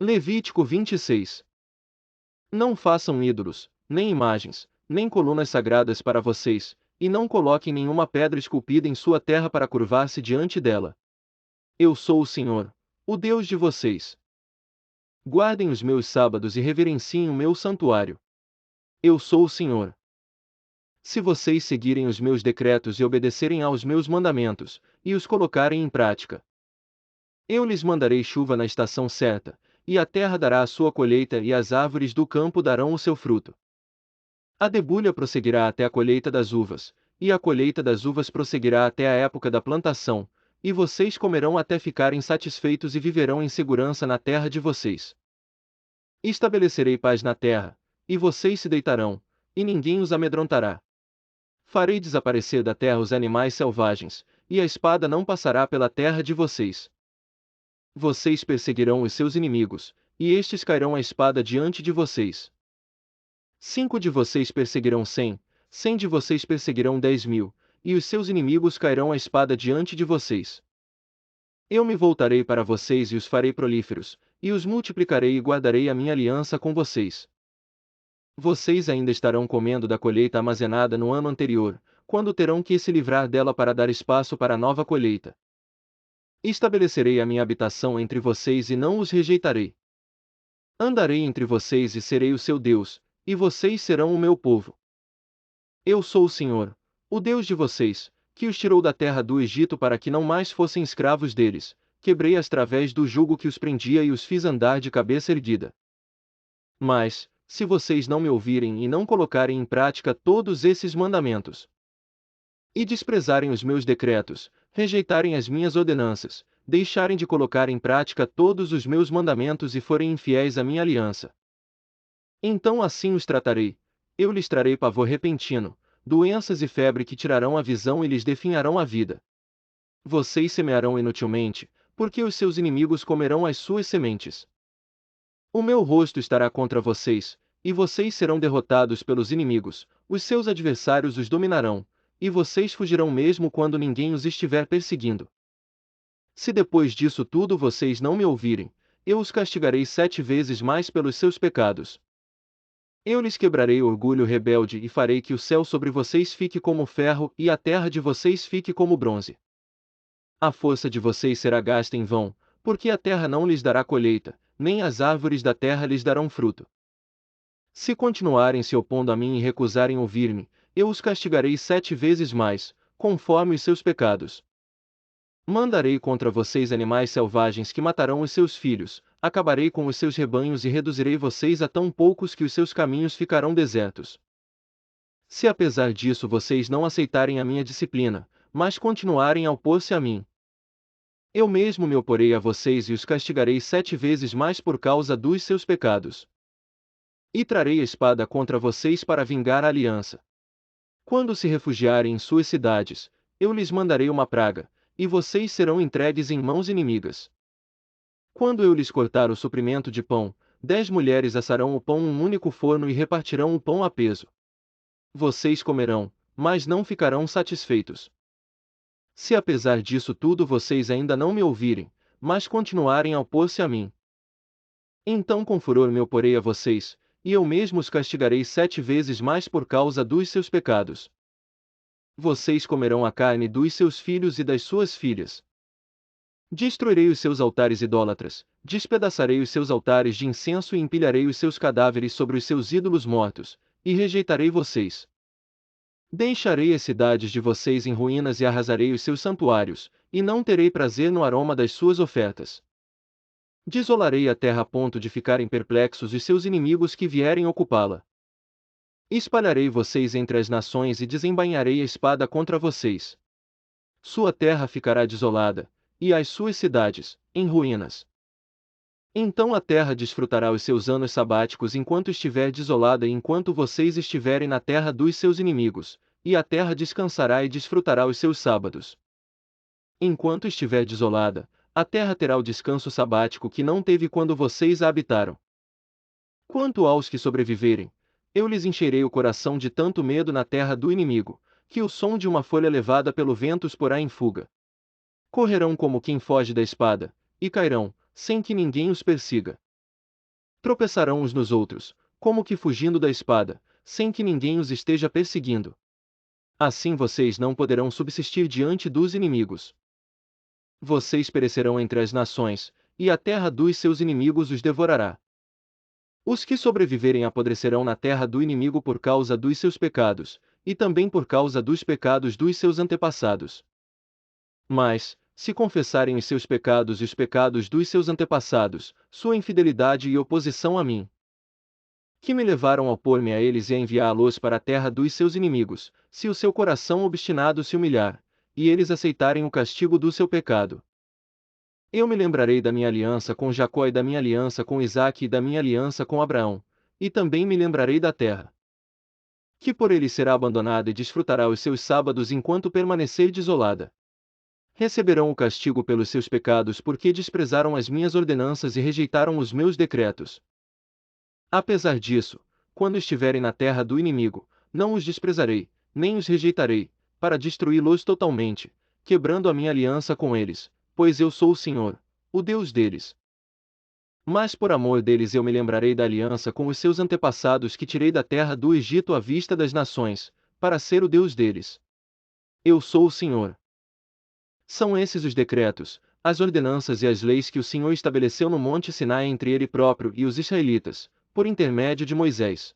Levítico 26. Não façam ídolos, nem imagens, nem colunas sagradas para vocês, e não coloquem nenhuma pedra esculpida em sua terra para curvar-se diante dela. Eu sou o Senhor, o Deus de vocês. Guardem os meus sábados e reverenciem o meu santuário. Eu sou o Senhor. Se vocês seguirem os meus decretos e obedecerem aos meus mandamentos, e os colocarem em prática, eu lhes mandarei chuva na estação certa, e a terra dará a sua colheita e as árvores do campo darão o seu fruto. A debulha prosseguirá até a colheita das uvas, e a colheita das uvas prosseguirá até a época da plantação, e vocês comerão até ficarem satisfeitos e viverão em segurança na terra de vocês. Estabelecerei paz na terra, e vocês se deitarão, e ninguém os amedrontará. Farei desaparecer da terra os animais selvagens, e a espada não passará pela terra de vocês. Vocês perseguirão os seus inimigos, e estes cairão à espada diante de vocês. 5 de vocês perseguirão 100, 100 de vocês perseguirão 10.000, e os seus inimigos cairão à espada diante de vocês. Eu me voltarei para vocês e os farei prolíferos, e os multiplicarei e guardarei a minha aliança com vocês. Vocês ainda estarão comendo da colheita armazenada no ano anterior, quando terão que se livrar dela para dar espaço para a nova colheita. Estabelecerei a minha habitação entre vocês e não os rejeitarei. Andarei entre vocês e serei o seu Deus, e vocês serão o meu povo. Eu sou o Senhor, o Deus de vocês, que os tirou da terra do Egito para que não mais fossem escravos deles, quebrei as través do jugo que os prendia e os fiz andar de cabeça erguida. Mas, se vocês não me ouvirem e não colocarem em prática todos esses mandamentos, e desprezarem os meus decretos, rejeitarem as minhas ordenanças, deixarem de colocar em prática todos os meus mandamentos e forem infiéis à minha aliança, então assim os tratarei, eu lhes trarei pavor repentino, doenças e febre que tirarão a visão e lhes definharão a vida. Vocês semearão inutilmente, porque os seus inimigos comerão as suas sementes. O meu rosto estará contra vocês, e vocês serão derrotados pelos inimigos, os seus adversários os dominarão, e vocês fugirão mesmo quando ninguém os estiver perseguindo. Se depois disso tudo vocês não me ouvirem, eu os castigarei 7 vezes mais pelos seus pecados. Eu lhes quebrarei o orgulho rebelde e farei que o céu sobre vocês fique como ferro e a terra de vocês fique como bronze. A força de vocês será gasta em vão, porque a terra não lhes dará colheita, nem as árvores da terra lhes darão fruto. Se continuarem se opondo a mim e recusarem ouvir-me, eu os castigarei 7 vezes mais, conforme os seus pecados. Mandarei contra vocês animais selvagens que matarão os seus filhos, acabarei com os seus rebanhos e reduzirei vocês a tão poucos que os seus caminhos ficarão desertos. Se apesar disso vocês não aceitarem a minha disciplina, mas continuarem a opor-se a mim, eu mesmo me oporei a vocês e os castigarei 7 vezes mais por causa dos seus pecados. E trarei a espada contra vocês para vingar a aliança. Quando se refugiarem em suas cidades, eu lhes mandarei uma praga, e vocês serão entregues em mãos inimigas. Quando eu lhes cortar o suprimento de pão, 10 mulheres assarão o pão em um único forno e repartirão o pão a peso. Vocês comerão, mas não ficarão satisfeitos. Se apesar disso tudo vocês ainda não me ouvirem, mas continuarem a opor-se a mim, então com furor me oporei a vocês, e eu mesmo os castigarei 7 vezes mais por causa dos seus pecados. Vocês comerão a carne dos seus filhos e das suas filhas. Destruirei os seus altares idólatras, despedaçarei os seus altares de incenso e empilharei os seus cadáveres sobre os seus ídolos mortos, e rejeitarei vocês. Deixarei as cidades de vocês em ruínas e arrasarei os seus santuários, e não terei prazer no aroma das suas ofertas. Desolarei a terra a ponto de ficarem perplexos os seus inimigos que vierem ocupá-la. Espalharei vocês entre as nações e desembainharei a espada contra vocês. Sua terra ficará desolada, e as suas cidades, em ruínas. Então a terra desfrutará os seus anos sabáticos enquanto estiver desolada e enquanto vocês estiverem na terra dos seus inimigos, e a terra descansará e desfrutará os seus sábados. Enquanto estiver desolada, a terra terá o descanso sabático que não teve quando vocês a habitaram. Quanto aos que sobreviverem, eu lhes encherei o coração de tanto medo na terra do inimigo, que o som de uma folha levada pelo vento os porá em fuga. Correrão como quem foge da espada, e cairão, sem que ninguém os persiga. Tropeçarão uns nos outros, como que fugindo da espada, sem que ninguém os esteja perseguindo. Assim vocês não poderão subsistir diante dos inimigos. Vocês perecerão entre as nações, e a terra dos seus inimigos os devorará. Os que sobreviverem apodrecerão na terra do inimigo por causa dos seus pecados, e também por causa dos pecados dos seus antepassados. Mas, se confessarem os seus pecados e os pecados dos seus antepassados, sua infidelidade e oposição a mim, que me levaram ao pôr-me a eles e a enviá-los para a terra dos seus inimigos, se o seu coração obstinado se humilhar, e eles aceitarem o castigo do seu pecado, eu me lembrarei da minha aliança com Jacó e da minha aliança com Isaque e da minha aliança com Abraão, e também me lembrarei da terra, que por ele será abandonada e desfrutará os seus sábados enquanto permanecer desolada. Receberão o castigo pelos seus pecados porque desprezaram as minhas ordenanças e rejeitaram os meus decretos. Apesar disso, quando estiverem na terra do inimigo, não os desprezarei, nem os rejeitarei, para destruí-los totalmente, quebrando a minha aliança com eles, pois eu sou o Senhor, o Deus deles. Mas por amor deles eu me lembrarei da aliança com os seus antepassados que tirei da terra do Egito à vista das nações, para ser o Deus deles. Eu sou o Senhor. São esses os decretos, as ordenanças e as leis que o Senhor estabeleceu no monte Sinai entre ele próprio e os israelitas, por intermédio de Moisés.